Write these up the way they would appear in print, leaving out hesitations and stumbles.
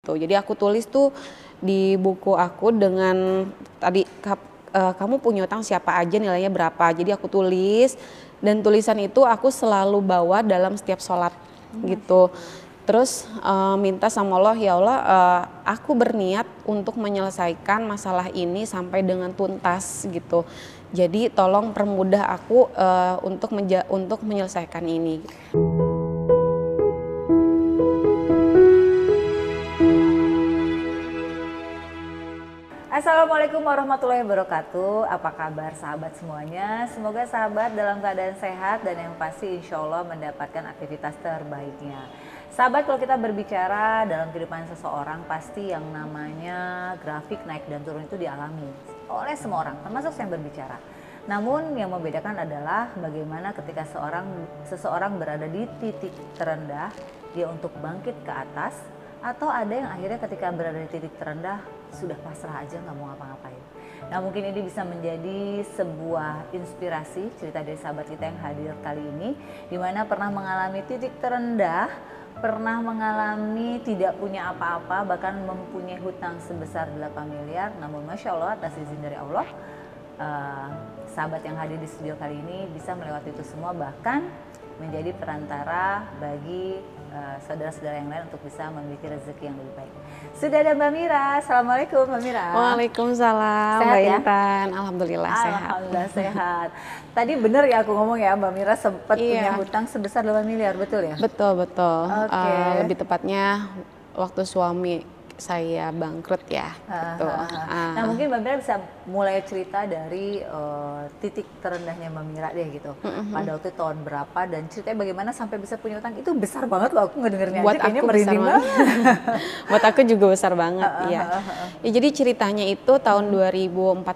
gitu. Jadi aku tulis tuh di buku aku dengan tadi kamu punya utang siapa aja, nilainya berapa. Jadi aku tulis, dan tulisan itu aku selalu bawa dalam setiap sholat gitu. Terus minta sama Allah, ya Allah aku berniat untuk menyelesaikan masalah ini sampai dengan tuntas gitu. Jadi tolong permudah aku untuk menyelesaikan ini. Assalamualaikum warahmatullahi wabarakatuh. Apa kabar sahabat semuanya? Semoga sahabat dalam keadaan sehat dan yang pasti insya Allah mendapatkan aktivitas terbaiknya. Sahabat, kalau kita berbicara dalam kehidupan seseorang, pasti yang namanya grafik naik dan turun itu dialami oleh semua orang, termasuk yang berbicara. Namun yang membedakan adalah bagaimana ketika seseorang berada di titik terendah, dia untuk bangkit ke atas, atau ada yang akhirnya ketika berada di titik terendah sudah pasrah aja nggak mau ngapa-ngapain. Nah, mungkin ini bisa menjadi sebuah inspirasi cerita dari sahabat kita yang hadir kali ini, di mana pernah mengalami titik terendah, pernah mengalami tidak punya apa-apa, bahkan mempunyai hutang sebesar 8 miliar. Namun Masya Allah, atas izin dari Allah, sahabat yang hadir di studio kali ini bisa melewati itu semua, bahkan menjadi perantara bagi saudara-saudara yang lain untuk bisa memiliki rezeki yang lebih baik. Sudah ada Mbak Mira. Assalamualaikum Mbak Mira. Waalaikumsalam Sehat Mbak ya? Intan. Alhamdulillah sehat. Alhamdulillah sehat. Tadi benar ya aku ngomong ya, Mbak Mira sempat punya hutang sebesar 8 miliar, betul ya? Betul. Oke. Lebih tepatnya waktu suami saya bangkrut ya. Gitu. Nah, mungkin Mbak Mira bisa mulai cerita dari titik terendahnya Mbak Mira deh gitu. Pada waktu tahun berapa dan ceritanya bagaimana sampai bisa punya utang. Itu besar banget loh, aku ngedengernya aja kayaknya merinding banget. Buat aku juga besar banget ya. Jadi ceritanya itu tahun 2014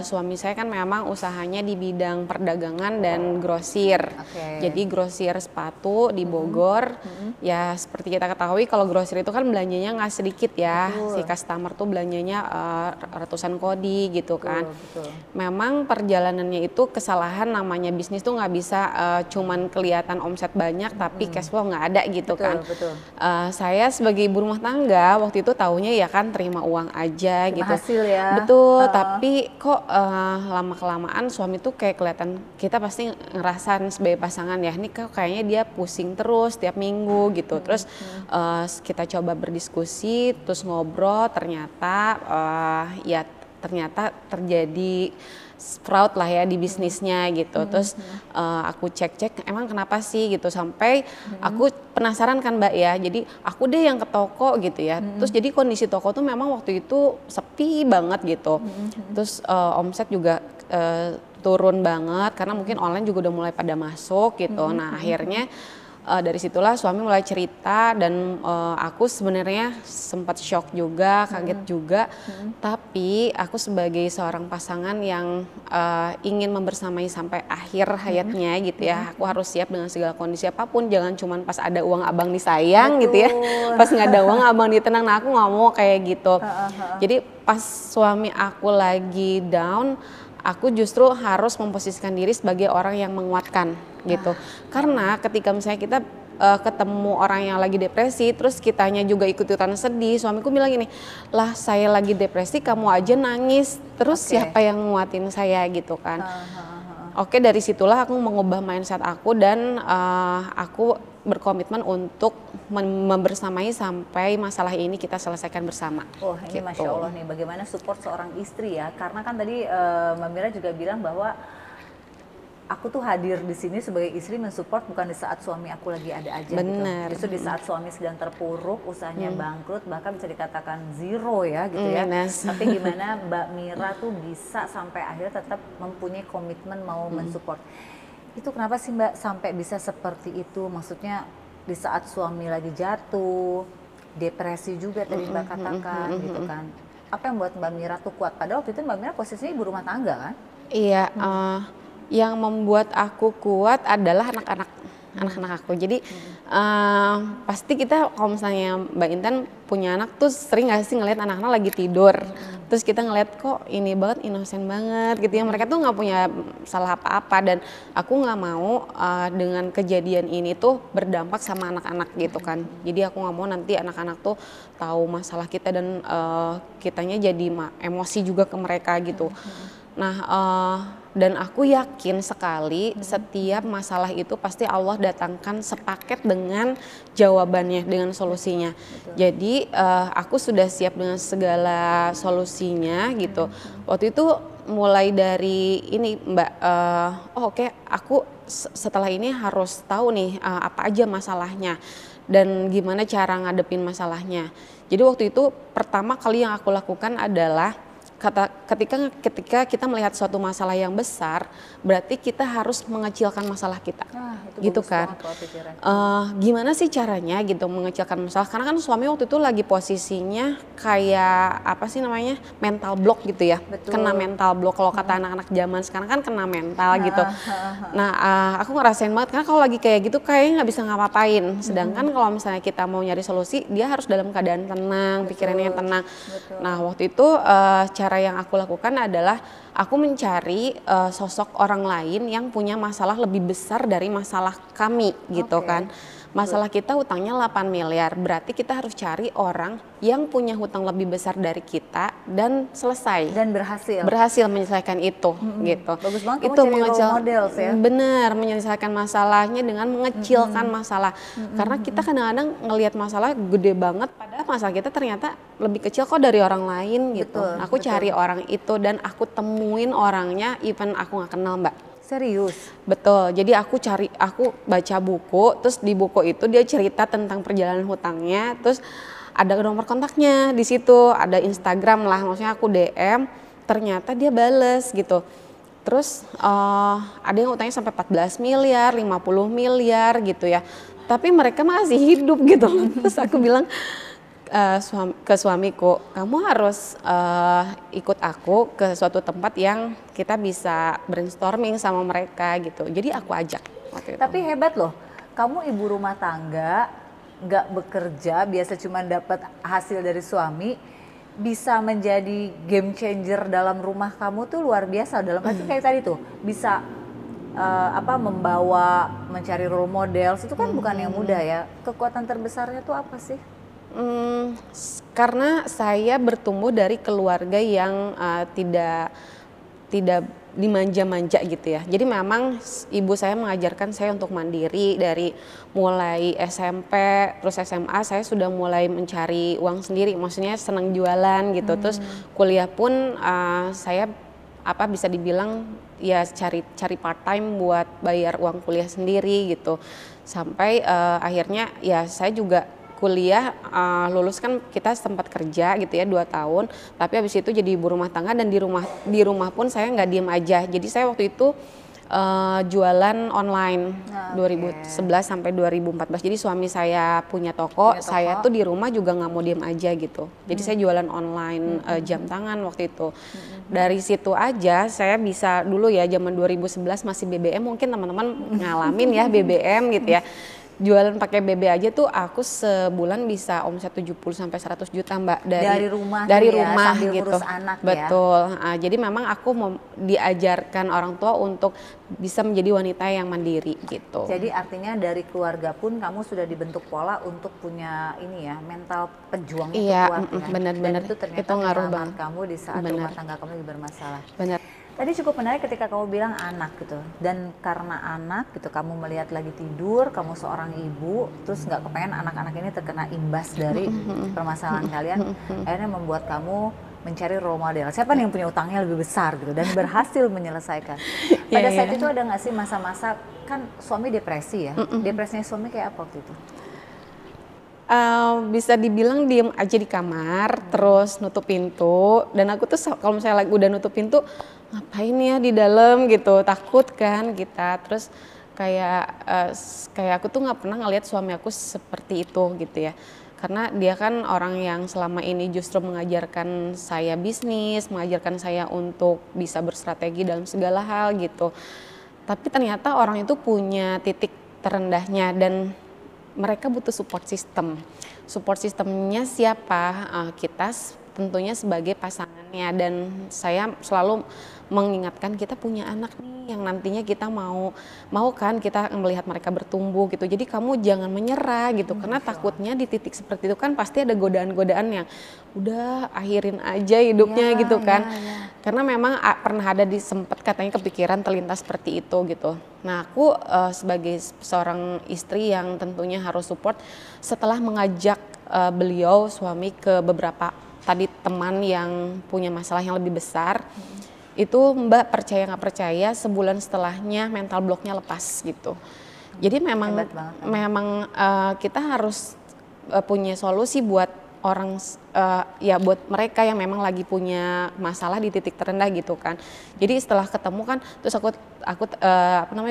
suami saya kan memang usahanya di bidang perdagangan dan grosir. Jadi grosir sepatu di Bogor. Ya seperti kita ketahui kalau grosir itu kan belanjanya nggak sedikit ya. Si customer tuh belanjanya ratusan kodi gitu kan. Betul. Memang perjalanannya itu kesalahan, namanya bisnis tuh nggak bisa cuman kelihatan omset banyak tapi cash flow nggak ada gitu kan. Saya sebagai ibu rumah tangga waktu itu taunya ya kan terima uang aja gitu. Hasil ya. Betul, tapi kok lama-kelamaan suami tuh kayak kelihatan, kita pasti ngerasain sebagai pasangan ya, ini kayaknya dia pusing terus tiap minggu gitu. Terus kita coba berdiskusi, terus ngobrol, ternyata ternyata terjadi fraud lah ya di bisnisnya gitu. Terus aku cek emang kenapa sih gitu, sampai aku penasaran kan Mbak ya, jadi aku deh yang ke toko gitu ya. Terus jadi kondisi toko tuh memang waktu itu sepi banget gitu. Terus omset juga turun banget karena mungkin online juga udah mulai pada masuk gitu. Nah akhirnya dari situlah suami mulai cerita dan aku sebenarnya sempat shock juga, kaget juga. Tapi aku sebagai seorang pasangan yang ingin membersamai sampai akhir hayatnya gitu ya, aku harus siap dengan segala kondisi apapun. Jangan cuman pas ada uang abang disayang gitu ya, pas nggak ada uang abang ditenang. Nah aku nggak mau kayak gitu. Jadi pas suami aku lagi down, aku justru harus memposisikan diri sebagai orang yang menguatkan gitu. Karena ketika misalnya kita ketemu orang yang lagi depresi, terus kitanya juga ikut-ikutan sedih, suamiku bilang gini, lah saya lagi depresi kamu aja nangis, terus siapa yang nguatin saya gitu kan. Oke, dari situlah aku mengubah mindset aku dan aku berkomitmen untuk membersamai sampai masalah ini kita selesaikan bersama. Oh ini gitu. Masya Allah nih, bagaimana support seorang istri ya, karena kan tadi Mbak Mira juga bilang bahwa aku tuh hadir di sini sebagai istri mensupport bukan di saat suami aku lagi ada aja. Bener. Gitu. Justru di saat suami sedang terpuruk, usahanya bangkrut, bahkan bisa dikatakan zero ya gitu ya. Tapi gimana Mbak Mira tuh bisa sampai akhirnya tetap mempunyai komitmen mau mensupport. Itu kenapa sih Mbak sampai bisa seperti itu? Maksudnya di saat suami lagi jatuh, depresi juga tadi Mbak katakan gitu kan. Apa yang buat Mbak Mira tuh kuat? Padahal waktu itu Mbak Mira posisinya ibu rumah tangga kan? Iya, yang membuat aku kuat adalah anak-anak. anak-anak aku. Jadi pasti kita kalau misalnya Mbak Intan punya anak tuh sering gak sih ngelihat anak-anak lagi tidur, terus kita ngelihat kok ini banget, inosen banget gitu ya, mereka tuh nggak punya salah apa-apa, dan aku nggak mau dengan kejadian ini tuh berdampak sama anak-anak gitu kan. Jadi aku nggak mau nanti anak-anak tuh tahu masalah kita dan kitanya jadi emosi juga ke mereka gitu. Nah, dan aku yakin sekali setiap masalah itu pasti Allah datangkan sepaket dengan jawabannya, dengan solusinya. Jadi aku sudah siap dengan segala solusinya gitu. Waktu itu mulai dari ini Mbak, oke, aku setelah ini harus tahu nih apa aja masalahnya dan gimana cara ngadepin masalahnya. Jadi waktu itu pertama kali yang aku lakukan adalah ketika kita melihat suatu masalah yang besar, berarti kita harus mengecilkan masalah kita, gitu kan? Gimana sih caranya gitu mengecilkan masalah? Karena kan suami waktu itu lagi posisinya kayak apa sih namanya, mental block gitu ya, kena mental block. Kalau kata anak-anak zaman sekarang kan kena mental gitu. Nah, aku ngerasain banget karena kalau lagi kayak gitu kayaknya nggak bisa ngapa-ngapain. Sedangkan kalau misalnya kita mau nyari solusi, dia harus dalam keadaan tenang, pikirannya yang tenang. Nah, waktu itu cara yang aku lakukan adalah aku mencari sosok orang lain yang punya masalah lebih besar dari masalah kami gitu kan. Masalah kita hutangnya 8 miliar, berarti kita harus cari orang yang punya hutang lebih besar dari kita dan selesai. Dan berhasil menyelesaikan itu gitu. Bagus banget, itu kamu cari role model ya. Bener, menyelesaikan masalahnya dengan mengecilkan masalah. Karena kita kadang-kadang ngelihat masalah gede banget, padahal masalah kita ternyata lebih kecil kok dari orang lain gitu. Aku cari orang itu dan aku temuin orangnya, even aku nggak kenal Mbak. Serius? Betul, jadi aku baca buku, terus di buku itu dia cerita tentang perjalanan hutangnya, terus ada nomor kontaknya di situ, ada Instagram lah, maksudnya aku DM, ternyata dia bales gitu. Terus ada yang hutangnya sampai 14 miliar, 50 miliar gitu ya, tapi mereka masih hidup gitu. Terus aku bilang ke suamiku, kamu harus ikut aku ke suatu tempat yang kita bisa brainstorming sama mereka gitu. Jadi aku ajak waktu itu. Tapi hebat loh, kamu ibu rumah tangga, nggak bekerja, biasa cuma dapat hasil dari suami, bisa menjadi game changer dalam rumah kamu tuh luar biasa. Dalam arti kayak tadi tuh, bisa membawa, mencari role model, itu kan bukan yang mudah ya. Kekuatan terbesarnya tuh apa sih? Karena saya bertumbuh dari keluarga yang tidak dimanja-manja gitu ya. Jadi memang ibu saya mengajarkan saya untuk mandiri dari mulai SMP, terus SMA saya sudah mulai mencari uang sendiri. Maksudnya senang jualan gitu. Terus kuliah pun saya bisa dibilang ya cari part time buat bayar uang kuliah sendiri gitu. Sampai akhirnya ya saya juga kuliah lulus kan kita sempat kerja gitu ya 2 tahun, tapi habis itu jadi ibu rumah tangga dan di rumah pun saya nggak diem aja. Jadi saya waktu itu jualan online 2011 sampai 2014. Jadi suami saya punya toko, saya tuh di rumah juga nggak mau diem aja gitu. Jadi saya jualan online jam tangan waktu itu. Dari situ aja saya bisa dulu ya zaman 2011 masih BBM, mungkin teman-teman ngalamin ya BBM gitu ya. Jualan pakai BB aja tuh aku sebulan bisa omset 70 sampai 100 juta Mbak dari rumah gitu. Ngurus anak. Betul. Jadi memang aku diajarkan orang tua untuk bisa menjadi wanita yang mandiri gitu. Jadi artinya dari keluarga pun kamu sudah dibentuk pola untuk punya ini ya, mental pejuang itu kuat ya. Benar-benar. Dan itu ternyata ngaruh banget kamu di saat rumah tangga kamu lagi bermasalah. Benar. Tadi cukup menarik ketika kamu bilang anak gitu, dan karena anak gitu kamu melihat lagi tidur, kamu seorang ibu, terus nggak kepengen anak-anak ini terkena imbas dari permasalahan kalian, akhirnya membuat kamu mencari role model. Siapa nih yang punya utangnya lebih besar gitu dan berhasil menyelesaikan. Pada saat itu ada nggak sih masa-masa, kan suami depresi ya, depresinya suami kayak apa waktu itu? Bisa dibilang diem aja di kamar, terus nutup pintu, dan aku tuh kalau misalnya lagi udah nutup pintu, ngapain ya di dalam gitu, takut kan kita. Terus kayak aku tuh nggak pernah ngelihat suami aku seperti itu gitu ya, karena dia kan orang yang selama ini justru mengajarkan saya bisnis, mengajarkan saya untuk bisa berstrategi dalam segala hal gitu. Tapi ternyata orang itu punya titik terendahnya dan mereka butuh support system. Support systemnya siapa? Kita tentunya sebagai pasangannya, dan saya selalu mengingatkan kita punya anak nih yang nantinya kita mau kan kita melihat mereka bertumbuh gitu. Jadi kamu jangan menyerah gitu, karena takutnya di titik seperti itu kan pasti ada godaan-godaan yang udah akhirin aja hidupnya gitu kan. Karena memang pernah ada sempet katanya kepikiran terlintas seperti itu gitu. Nah aku sebagai seorang istri yang tentunya harus support, setelah mengajak beliau suami ke beberapa tadi teman yang punya masalah yang lebih besar, itu Mbak percaya nggak percaya sebulan setelahnya mental blocknya lepas gitu. Jadi memang kita harus punya solusi buat orang ya buat mereka yang memang lagi punya masalah di titik terendah gitu kan. Jadi setelah ketemu kan terus aku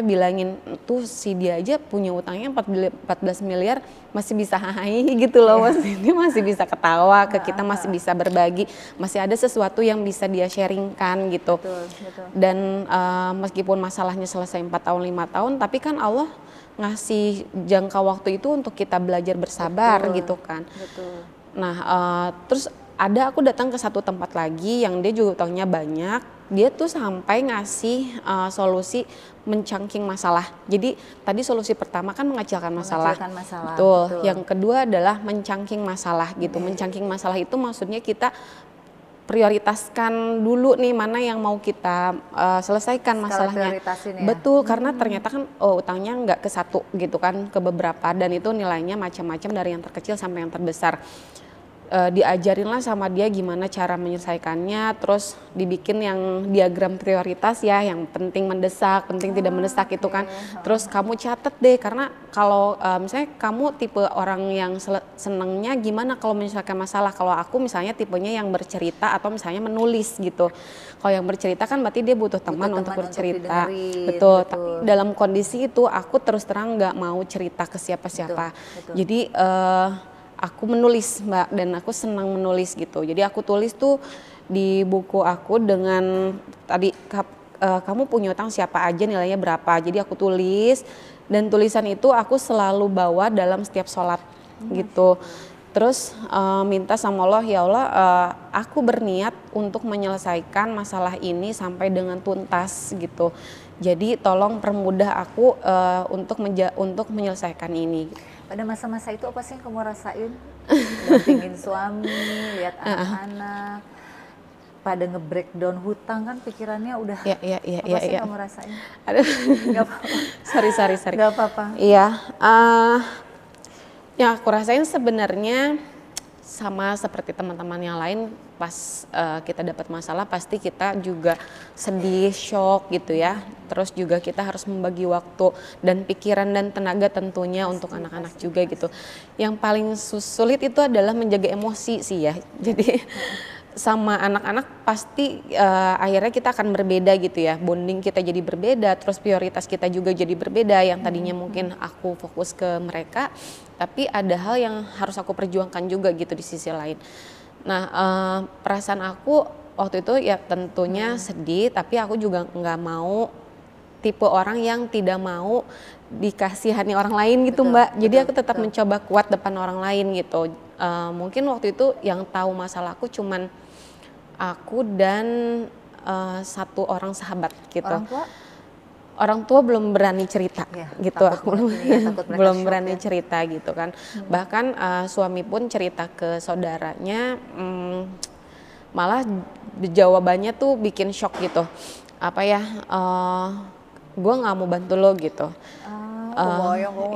bilangin tuh si dia aja punya utangnya 14 miliar masih bisa hai gitu loh, dia masih bisa ketawa ke kita, masih bisa berbagi, masih ada sesuatu yang bisa dia sharingkan gitu. Betul. Dan meskipun masalahnya selesai 4 tahun 5 tahun, tapi kan Allah ngasih jangka waktu itu untuk kita belajar bersabar gitu kan. Nah terus aku datang ke satu tempat lagi yang dia juga utangnya banyak, dia tuh sampai ngasih solusi mencangking masalah. Jadi tadi solusi pertama kan mengecilkan masalah. Betul. Yang kedua adalah mencangking masalah gitu. Mencangking masalah itu maksudnya kita prioritaskan dulu nih mana yang mau kita selesaikan masalahnya. Betul, karena ternyata kan utangnya nggak ke satu gitu kan, ke beberapa, dan itu nilainya macam-macam dari yang terkecil sampai yang terbesar. Diajarinlah sama dia gimana cara menyelesaikannya, terus dibikin yang diagram prioritas ya, yang penting mendesak, penting tidak mendesak itu kan. Terus kamu catet deh, karena kalau misalnya kamu tipe orang yang senengnya gimana kalau menyelesaikan masalah. Kalau aku misalnya tipenya yang bercerita atau misalnya menulis gitu. Kalau yang bercerita kan berarti dia butuh teman untuk bercerita. Betul. Tapi dalam kondisi itu aku terus terang nggak mau cerita ke siapa-siapa. Jadi aku menulis Mbak, dan aku senang menulis gitu. Jadi aku tulis tuh di buku aku dengan tadi kamu punya utang siapa aja, nilainya berapa. Jadi aku tulis, dan tulisan itu aku selalu bawa dalam setiap sholat gitu. Terus minta sama Allah, ya Allah aku berniat untuk menyelesaikan masalah ini sampai dengan tuntas gitu. Jadi tolong permudah aku untuk menyelesaikan ini. Pada masa-masa itu apa sih yang kamu rasain? Dampingin suami, lihat anak-anak, pada nge-breakdown hutang kan pikirannya udah. Apa sih kamu rasain? Aduh, Gak apa-apa. Sorry. Gak apa-apa. Iya, yang aku rasain sebenarnya sama seperti teman-teman yang lain. Pas kita dapat masalah pasti kita juga sedih, shock gitu ya. Terus juga kita harus membagi waktu dan pikiran dan tenaga tentunya untuk anak-anak juga gitu. Yang paling sulit itu adalah menjaga emosi sih ya. Jadi sama anak-anak pasti akhirnya kita akan berbeda gitu ya, bonding kita jadi berbeda, terus prioritas kita juga jadi berbeda. Yang tadinya mungkin aku fokus ke mereka, tapi ada hal yang harus aku perjuangkan juga gitu di sisi lain. Nah perasaan aku waktu itu ya tentunya sedih, tapi aku juga nggak mau tipe orang yang tidak mau dikasihani orang lain gitu Mbak. Jadi aku tetap mencoba kuat depan orang lain gitu. Mungkin waktu itu yang tahu masalah aku cuman aku dan satu orang sahabat gitu. Orang tua belum berani cerita gitu, aku belum berani cerita gitu kan. Bahkan suami pun cerita ke saudaranya, malah jawabannya tuh bikin shock gitu. Apa ya, gue nggak mau bantu lo gitu.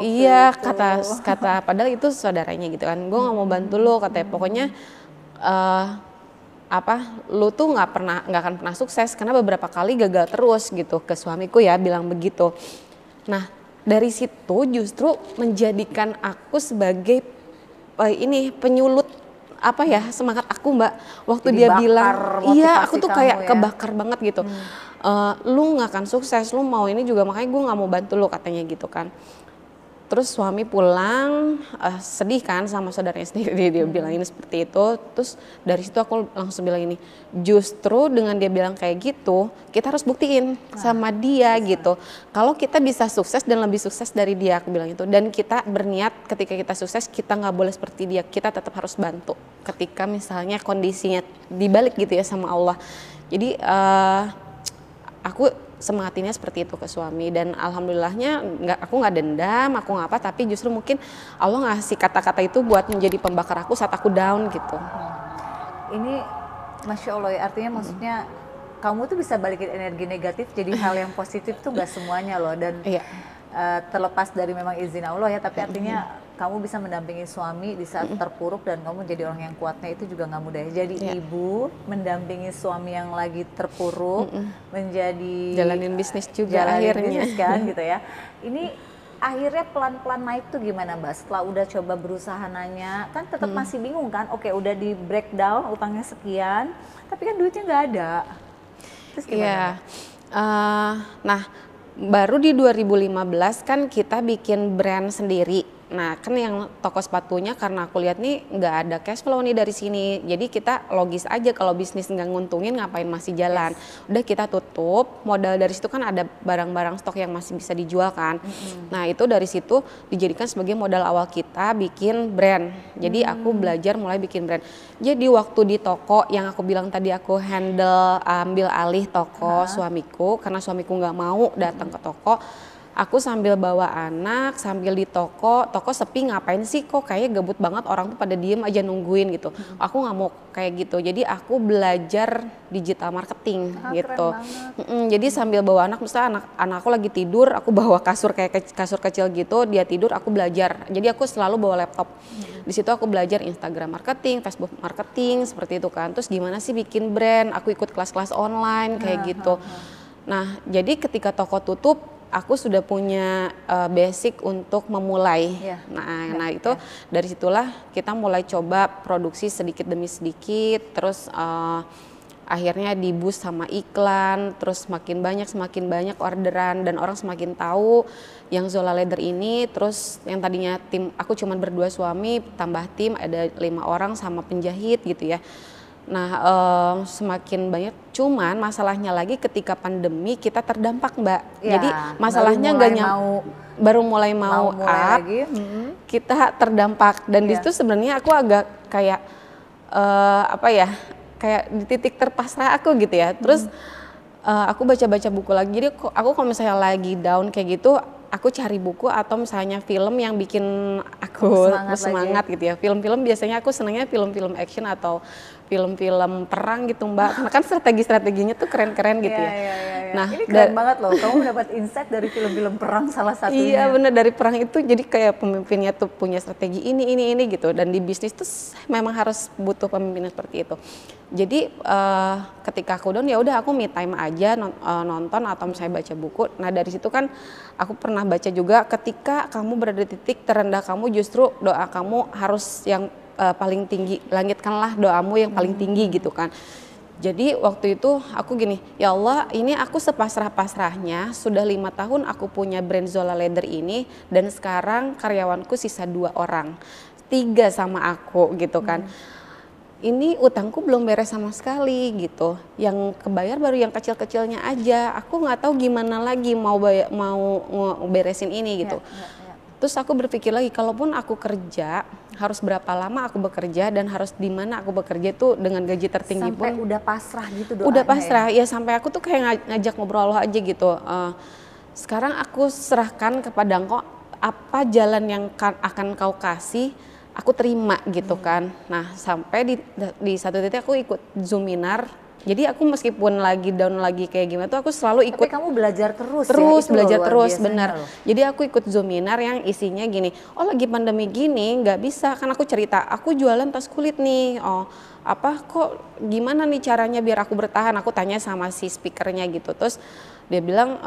Iya, kata padahal itu saudaranya gitu kan. Gue nggak mau bantu lo, katanya. Pokoknya lu tuh nggak akan pernah sukses karena beberapa kali gagal terus gitu, ke suamiku ya bilang begitu. Nah dari situ justru menjadikan aku sebagai penyulut semangat aku Mbak. Waktu dia bilang iya, aku tuh kayak kebakar banget gitu. Lu nggak akan sukses, lu mau ini juga, makanya gue nggak mau bantu lu, katanya gitu kan. Terus suami pulang sedih kan sama saudaranya sendiri, dia bilangin seperti itu. Terus dari situ aku langsung bilang ini, justru dengan dia bilang kayak gitu, kita harus buktiin sama dia gitu. Kalau kita bisa sukses dan lebih sukses dari dia, aku bilang itu. Dan kita berniat ketika kita sukses, kita nggak boleh seperti dia, kita tetap harus bantu. Ketika misalnya kondisinya dibalik gitu ya sama Allah. Jadi aku semangatinnya seperti itu ke suami, dan alhamdulillahnya aku nggak dendam, aku nggak apa, tapi justru mungkin Allah ngasih kata-kata itu buat menjadi pembakar aku saat aku down gitu. Ini Masya Allah ya, artinya maksudnya kamu tuh bisa balikin energi negatif jadi hal yang positif tuh nggak semuanya loh, dan terlepas dari memang izin Allah ya, tapi artinya kamu bisa mendampingi suami di saat terpuruk dan kamu jadi orang yang kuatnya itu juga nggak mudah. Jadi ibu mendampingi suami yang lagi terpuruk, menjadi jalanin bisnis juga akhirnya bisnis kan gitu ya. Ini akhirnya pelan-pelan naik tuh gimana Mbak? Setelah udah coba berusaha nanya, kan tetap masih bingung kan? Oke, udah di breakdown utangnya sekian, tapi kan duitnya nggak ada. Terus gimana? Nah, baru di 2015 kan kita bikin brand sendiri. Nah kan yang toko sepatunya karena aku lihat nih nggak ada cash flow nih dari sini, jadi kita logis aja kalau bisnis nggak nguntungin ngapain masih jalan. Udah kita tutup, modal dari situ kan ada barang-barang stok yang masih bisa dijual kan. Nah itu dari situ dijadikan sebagai modal awal kita bikin brand. Jadi aku belajar mulai bikin brand. Jadi waktu di toko yang aku bilang tadi, aku ambil alih toko suamiku karena suamiku nggak mau datang ke toko. Aku sambil bawa anak, sambil di toko sepi, ngapain sih kok kayaknya gabut banget, orang tuh pada diem aja nungguin gitu. Aku nggak mau kayak gitu, jadi aku belajar digital marketing gitu. Jadi sambil bawa anak, misalnya anak aku lagi tidur, aku bawa kasur kayak kasur kecil gitu, dia tidur, aku belajar. Jadi aku selalu bawa laptop. Di situ aku belajar Instagram marketing, Facebook marketing, seperti itu kan. Terus gimana sih bikin brand, aku ikut kelas-kelas online kayak gitu. Nah jadi ketika toko tutup, aku sudah punya basic untuk memulai. Nah itu dari situlah kita mulai coba produksi sedikit demi sedikit, terus akhirnya di-boost sama iklan, terus semakin banyak orderan dan orang semakin tahu yang Zola Leather ini. Terus yang tadinya tim aku cuma berdua suami, tambah tim ada 5 orang sama penjahit gitu ya. Nah semakin banyak, cuman masalahnya lagi ketika pandemi kita terdampak Mbak. Jadi masalahnya baru mulai mau up lagi. Kita terdampak, dan di situ sebenarnya aku agak kayak kayak di titik terpasrah aku gitu ya. Terus aku baca-baca buku lagi, jadi aku kalau misalnya lagi down kayak gitu, aku cari buku atau misalnya film yang bikin aku semangat gitu ya. Film-film biasanya aku senangnya film-film action atau film-film perang gitu Mbak, karena kan strategi-strateginya tuh keren-keren gitu ya. Nah ini keren banget loh, kamu mendapat insight dari film-film perang salah satunya. Iya bener, dari perang itu jadi kayak pemimpinnya tuh punya strategi ini gitu, dan di bisnis tuh memang harus butuh pemimpin seperti itu. Jadi ketika aku down ya udah aku me time aja, nonton atau misalnya baca buku. Nah dari situ kan aku pernah baca juga, ketika kamu berada di titik terendah kamu, justru doa kamu harus yang paling tinggi, langitkanlah doamu yang paling tinggi gitu kan. Jadi waktu itu aku gini, ya Allah ini aku sepasrah-pasrahnya, sudah 5 tahun aku punya brand Zola Leather ini, dan sekarang karyawanku sisa 2 orang, 3 sama aku gitu kan. Ini utangku belum beres sama sekali gitu, yang kebayar baru yang kecil-kecilnya aja, aku nggak tahu gimana lagi mau beresin ini gitu. Terus aku berpikir lagi, kalaupun aku kerja, harus berapa lama aku bekerja dan harus di mana aku bekerja tuh dengan gaji tertinggi sampai pun. Udah pasrah gitu doanya. Udah pasrah ya, sampai aku tuh kayak ngajak ngobrol Allah aja gitu. Sekarang aku serahkan kepada Engkau, apa jalan yang akan Kau kasih, aku terima gitu kan. Nah sampai di satu titik aku ikut Zoominar. Jadi aku meskipun lagi down lagi kayak gimana tuh aku selalu ikut. Tapi kamu belajar terus ya? Belajar terus, benar. Jadi aku ikut Zoominar yang isinya gini, oh lagi pandemi gini nggak bisa, kan aku cerita, aku jualan tas kulit nih, kok gimana nih caranya biar aku bertahan, aku tanya sama si speakernya gitu. Terus dia bilang,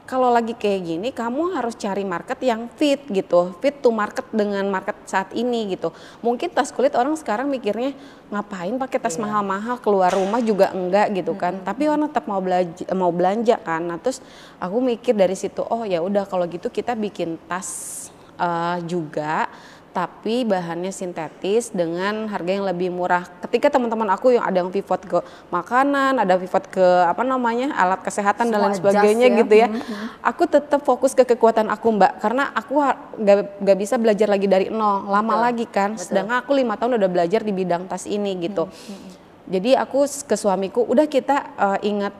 kalau lagi kayak gini kamu harus cari market yang fit gitu, fit to market dengan market saat ini gitu. Mungkin tas kulit orang sekarang mikirnya ngapain pakai tas mahal-mahal, keluar rumah juga enggak gitu kan. Tapi orang tetap mau belanja kan. Nah terus aku mikir dari situ, oh ya udah kalau gitu kita bikin tas juga, tapi bahannya sintetis dengan harga yang lebih murah. Ketika teman-teman aku yang ada yang pivot ke makanan, ada pivot ke apa namanya alat kesehatan dan lain sebagainya gitu ya, aku tetap fokus ke kekuatan aku Mbak, karena aku gak bisa belajar lagi dari nol, lama lagi kan. Sedangkan aku 5 tahun udah belajar di bidang tas ini gitu. Jadi aku ke suamiku, udah kita ingat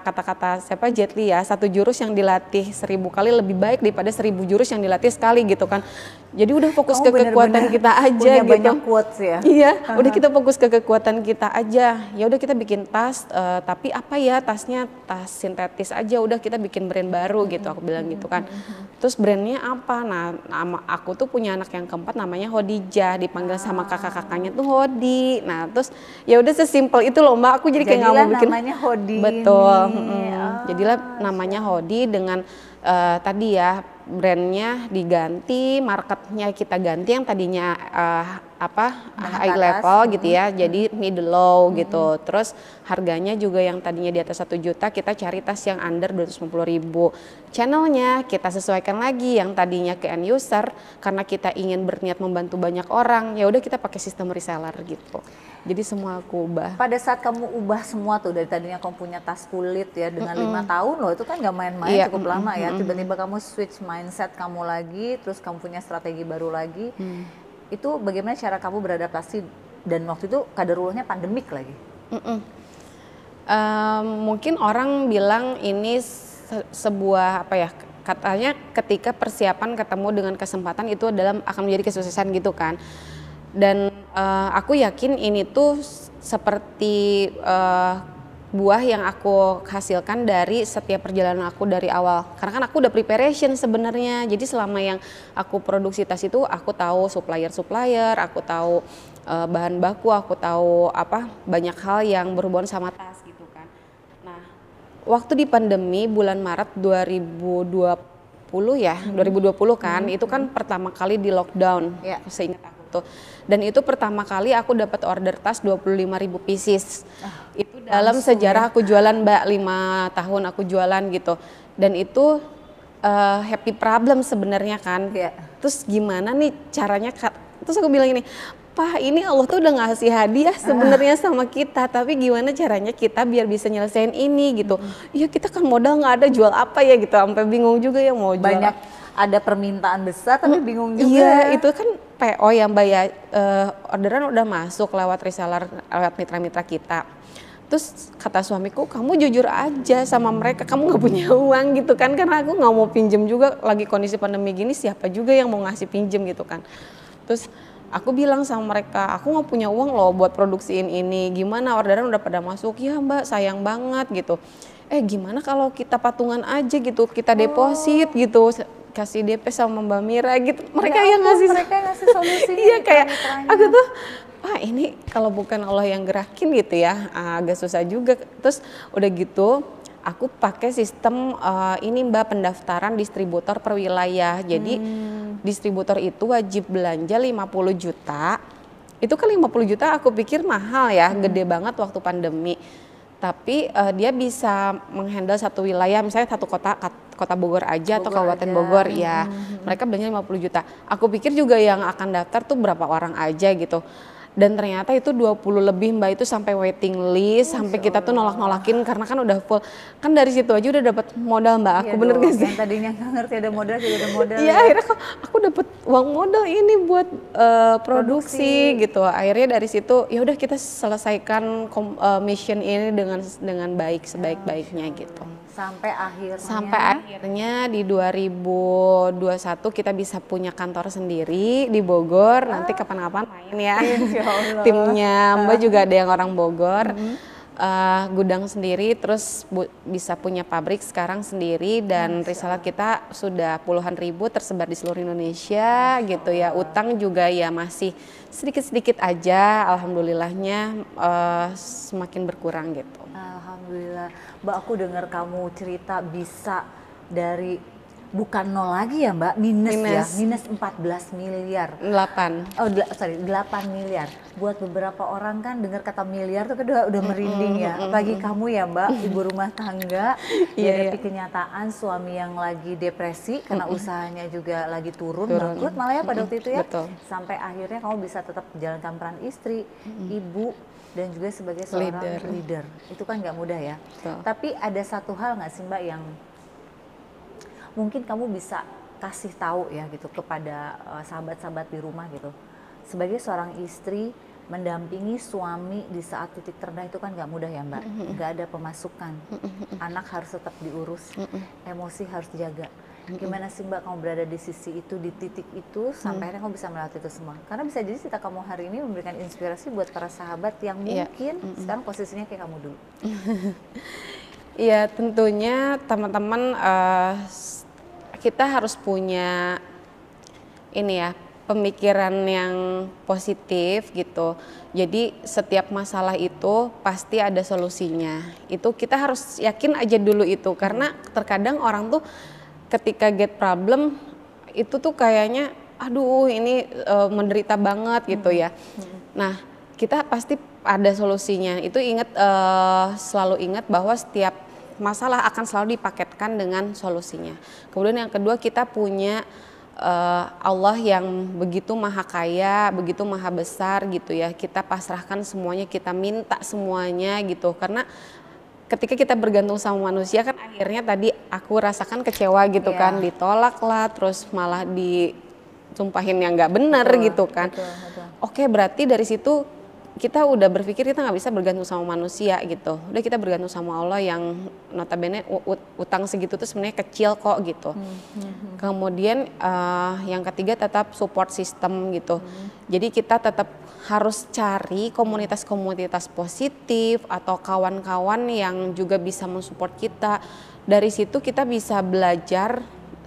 kata-kata siapa Jet Li ya, 1 jurus yang dilatih 1000 kali lebih baik daripada 1000 jurus yang dilatih sekali gitu kan. Jadi udah fokus ke kekuatan kita aja punya gitu. banyak quotes ya. Iya, udah kita fokus ke kekuatan kita aja. Ya udah kita bikin tas, tapi apa ya tasnya, tas sintetis aja. Udah kita bikin brand baru gitu, aku bilang gitu kan. Terus brandnya apa? Nah, nama aku tuh punya anak yang keempat namanya Hodijah, dipanggil sama kakak-kakaknya tuh Hodi. Nah, terus ya udah sesimpel itu loh Mbak. Aku jadi kayak nggak mau bikin. Namanya Hodi. Betul. Jadilah namanya Hodi dengan tadi ya brandnya diganti, marketnya kita ganti yang tadinya high level gitu ya, jadi middle low gitu. Terus harganya juga yang tadinya di atas 1 juta kita cari tas yang under 250.000. Channelnya kita sesuaikan lagi yang tadinya ke end user karena kita ingin berniat membantu banyak orang. Ya udah kita pakai sistem reseller gitu. Jadi semua aku ubah. Pada saat kamu ubah semua tuh dari tadinya kamu punya tas kulit ya dengan 5 tahun loh, itu kan gak main-main, cukup lama ya. Tiba-tiba kamu switch mindset kamu lagi, terus kamu punya strategi baru lagi. Itu bagaimana cara kamu beradaptasi dan waktu itu kadarulahnya pandemik lagi? Mungkin orang bilang ini sebuah apa ya, katanya ketika persiapan ketemu dengan kesempatan itu adalah akan menjadi kesuksesan gitu kan. Dan aku yakin ini tuh seperti buah yang aku hasilkan dari setiap perjalanan aku dari awal. Karena kan aku udah preparation sebenarnya. Jadi selama yang aku produksi tas itu aku tahu supplier, aku tahu bahan baku, aku tahu banyak hal yang berhubungan sama tas gitu kan. Nah, waktu di pandemi bulan Maret 2020 ya, 2020 kan, itu kan pertama kali di lockdown. Seingat aku tuh. Dan itu pertama kali aku dapat order tas 25.000 pieces. Itu dalam sejarah aku jualan Mbak, 5 tahun aku jualan gitu. Dan itu happy problem sebenarnya kan. Terus gimana nih caranya? Terus aku bilang ini, Pak, ini Allah tuh udah ngasih hadiah sebenarnya sama kita, tapi gimana caranya kita biar bisa nyelesain ini gitu. Iya, kita kan modal nggak ada, jual apa ya gitu, sampai bingung juga ya mau jual. Banyak ada permintaan besar tapi bingung juga. Iya, itu kan PO yang bayar, orderan udah masuk lewat reseller, lewat mitra-mitra kita. Terus kata suamiku, kamu jujur aja sama mereka, kamu nggak punya uang gitu kan, karena aku nggak mau pinjem juga, lagi kondisi pandemi gini siapa juga yang mau ngasih pinjem gitu kan. Terus aku bilang sama mereka, aku nggak punya uang loh buat produksiin ini, gimana orderan udah pada masuk, ya Mbak sayang banget gitu. Gimana kalau kita patungan aja gitu, kita deposit gitu, kasih DP sama Mbak Mira gitu. Mereka yang ngasih solusinya. Iya, kayak aku tuh, wah ini kalau bukan Allah yang gerakin gitu ya, agak susah juga. Terus udah gitu aku pakai sistem ini Mbak, pendaftaran distributor per wilayah. Jadi distributor itu wajib belanja 50 juta. Itu kan 50 juta aku pikir mahal ya, gede banget waktu pandemi. Tapi dia bisa menghandle satu wilayah, misalnya satu kota Bogor aja atau Kabupaten Bogor ya. Mereka belanja 50 juta. Aku pikir juga yang akan daftar tuh berapa orang aja gitu. Dan ternyata itu 20 lebih Mbak, itu sampai waiting list, sampai kita tuh nolak-nolakin karena kan udah full. Kan dari situ aja udah dapat modal Mbak, aku bener gak sih? Yang tadinya gak ngerti ada modal, jadi ada modal. Iya, akhirnya aku dapat uang modal ini buat produksi gitu. Akhirnya dari situ ya udah kita selesaikan mission ini dengan baik, sebaik-baiknya gitu. Sampai akhirnya di 2021 kita bisa punya kantor sendiri di Bogor. Nanti kapan-kapan main ya. Timnya Mbak juga ada yang orang Bogor. Gudang sendiri, terus bisa punya pabrik sekarang sendiri, dan reseller kita sudah puluhan ribu tersebar di seluruh Indonesia gitu ya. Utang juga ya masih sedikit-sedikit aja, alhamdulillahnya semakin berkurang gitu. Alhamdulillah. Mbak, aku dengar kamu cerita bisa dari bukan nol lagi ya Mbak, minus ya, Minus. minus 14 miliar. 8. Oh, 8 miliar. Buat beberapa orang kan dengar kata miliar tuh udah merinding ya. Apalagi kamu ya Mbak, ibu rumah tangga, Iya, dihadapi kenyataan suami yang lagi depresi karena usahanya juga lagi turun bangkrut malah ya pada waktu itu ya. Betul. Sampai akhirnya kamu bisa tetap menjalankan peran istri, ibu, dan juga sebagai seorang leader. Itu kan nggak mudah ya. Betul. Tapi ada satu hal nggak sih Mbak yang mungkin kamu bisa kasih tahu ya gitu kepada sahabat-sahabat di rumah gitu. Sebagai seorang istri mendampingi suami di saat titik terendah itu kan nggak mudah ya Mbak. Nggak ada pemasukan, anak harus tetap diurus, emosi harus dijaga. Gimana sih Mbak kamu berada di sisi itu, di titik itu sampai akhirnya kamu bisa melewati itu semua? Karena bisa jadi cerita kamu hari ini memberikan inspirasi buat para sahabat yang mungkin sekarang posisinya kayak kamu dulu. Iya, tentunya teman-teman kita harus punya ini ya, pemikiran yang positif gitu. Jadi setiap masalah itu pasti ada solusinya. Itu kita harus yakin aja dulu itu, karena terkadang orang tuh ketika get problem itu tuh kayaknya aduh ini menderita banget gitu ya. Nah, kita pasti ada solusinya. Itu selalu ingat bahwa setiap masalah akan selalu dipaketkan dengan solusinya. Kemudian yang kedua, kita punya Allah yang begitu maha kaya, begitu maha besar gitu ya. Kita pasrahkan semuanya, kita minta semuanya gitu. Karena ketika kita bergantung sama manusia kan akhirnya tadi aku rasakan kecewa gitu kan, ditolak lah, terus malah disumpahin yang nggak benar gitu kan. Oke, berarti dari situ kita udah berpikir kita nggak bisa bergantung sama manusia gitu. Udah kita bergantung sama Allah yang notabene utang segitu tuh sebenarnya kecil kok gitu. Kemudian yang ketiga tetap support system gitu. Jadi kita tetap harus cari komunitas-komunitas positif atau kawan-kawan yang juga bisa mensupport kita. Dari situ kita bisa belajar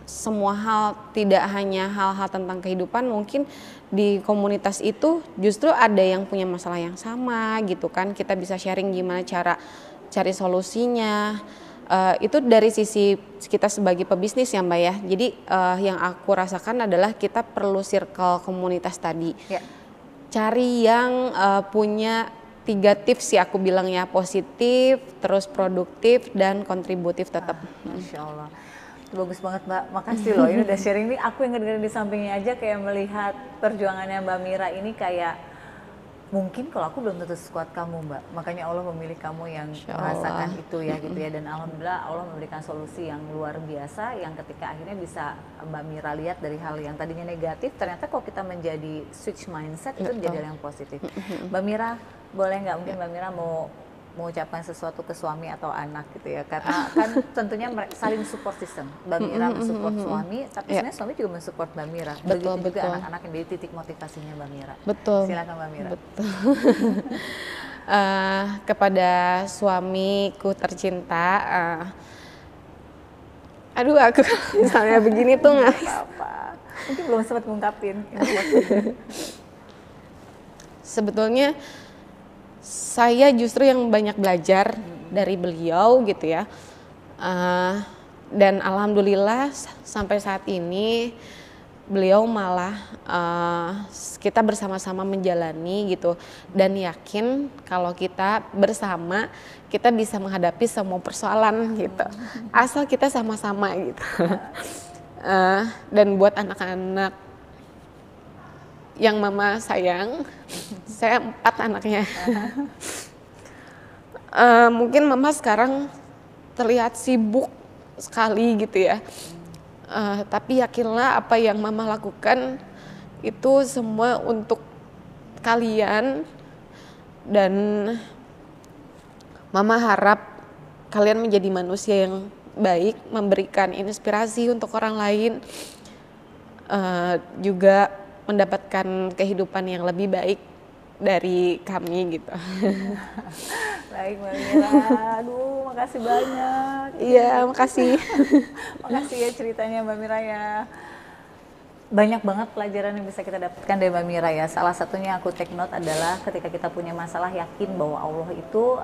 semua hal, tidak hanya hal-hal tentang kehidupan. Mungkin di komunitas itu justru ada yang punya masalah yang sama gitu kan, kita bisa sharing gimana cara cari solusinya. Itu dari sisi kita sebagai pebisnis ya Mbak ya. Jadi yang aku rasakan adalah kita perlu circle komunitas tadi, cari yang punya 3 tips sih aku bilang ya, positif, terus produktif dan kontributif tetap. Masya Allah. Bagus banget Mbak, makasih loh, ini udah sharing nih, aku yang ngedengerin di sampingnya aja kayak melihat perjuangannya Mbak Mira ini kayak mungkin kalau aku belum tentu sekuat kamu Mbak, makanya Allah memilih kamu yang merasakan itu ya gitu ya, dan alhamdulillah Allah memberikan solusi yang luar biasa yang ketika akhirnya bisa Mbak Mira lihat dari hal yang tadinya negatif, ternyata kalau kita menjadi switch mindset itu menjadi hal yang positif. Mbak Mira, boleh nggak mungkin Mbak Mira mau mengucapkan sesuatu ke suami atau anak gitu ya, karena kan tentunya saling support system. Mbak Mira mensupport suami, tapi sebenarnya suami juga mensupport Mbak Mira. Begitu juga anak-anak yang dari titik motivasinya Mbak Mira. Betul. Silakan Mbak Mira. Betul. Kepada suamiku tercinta, aduh aku misalnya begini tuh nggak apa-apa. Mungkin belum sempat ngungkapin. Sebetulnya saya justru yang banyak belajar dari beliau gitu ya, dan alhamdulillah sampai saat ini beliau malah kita bersama-sama menjalani gitu, dan yakin kalau kita bersama kita bisa menghadapi semua persoalan gitu, asal kita sama-sama gitu. Dan buat anak-anak yang mama sayang, saya 4 anaknya. Mungkin mama sekarang terlihat sibuk sekali gitu ya. Tapi yakinlah apa yang mama lakukan itu semua untuk kalian, dan mama harap kalian menjadi manusia yang baik, memberikan inspirasi untuk orang lain, juga mendapatkan kehidupan yang lebih baik dari kami gitu. Baik Mbak Mira, aduh makasih banyak. Iya, makasih. Makasih ya ceritanya Mbak Mira ya. Banyak banget pelajaran yang bisa kita dapatkan dari Mbak Mira ya. Salah satunya aku take note adalah ketika kita punya masalah, yakin bahwa Allah itu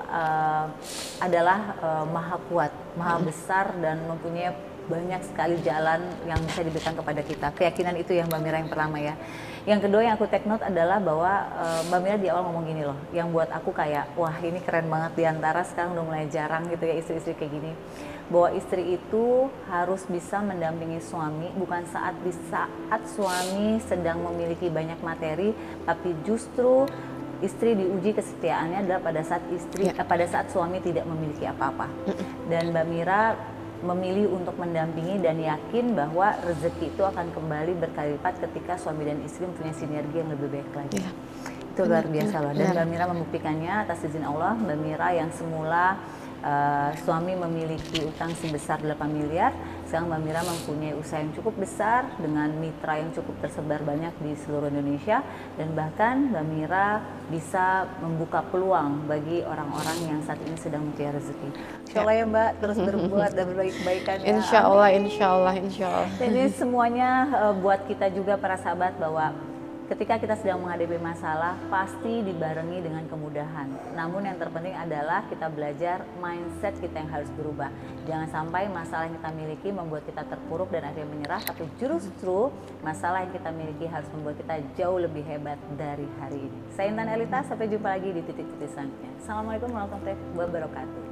adalah maha kuat, maha besar, dan mempunyai banyak sekali jalan yang bisa diberikan kepada kita. Keyakinan itu yang Mbak Mira yang pertama ya. Yang kedua yang aku take note adalah bahwa Mbak Mira di awal ngomong gini loh, yang buat aku kayak wah ini keren banget, diantara sekarang udah mulai jarang gitu ya istri-istri kayak gini. Bahwa istri itu harus bisa mendampingi suami bukan di saat suami sedang memiliki banyak materi, tapi justru istri diuji kesetiaannya adalah pada saat suami tidak memiliki apa-apa. Dan Mbak Mira memilih untuk mendampingi dan yakin bahwa rezeki itu akan kembali berkali lipat ketika suami dan istri mempunyai sinergi yang lebih baik lagi. Itu luar biasa loh. Dan Mbak Mira membuktikannya atas izin Allah. Mbak Mira yang semula suami memiliki utang sebesar 8 miliar, sekarang Mbak Mira mempunyai usaha yang cukup besar dengan mitra yang cukup tersebar banyak di seluruh Indonesia, dan bahkan Mbak Mira bisa membuka peluang bagi orang-orang yang saat ini sedang mencari rezeki. Insya Allah ya Mbak, terus berbuat dan berbagi kebaikan ya. Insya Allah, insya Allah, insya Allah. Jadi semuanya buat kita juga para sahabat bahwa ketika kita sedang menghadapi masalah, pasti dibarengi dengan kemudahan. Namun yang terpenting adalah kita belajar mindset kita yang harus berubah. Jangan sampai masalah yang kita miliki membuat kita terpuruk dan akhirnya menyerah, tapi justru masalah yang kita miliki harus membuat kita jauh lebih hebat dari hari ini. Saya Intan Elita, sampai jumpa lagi di titik-titik selanjutnya. Assalamualaikum warahmatullahi wabarakatuh.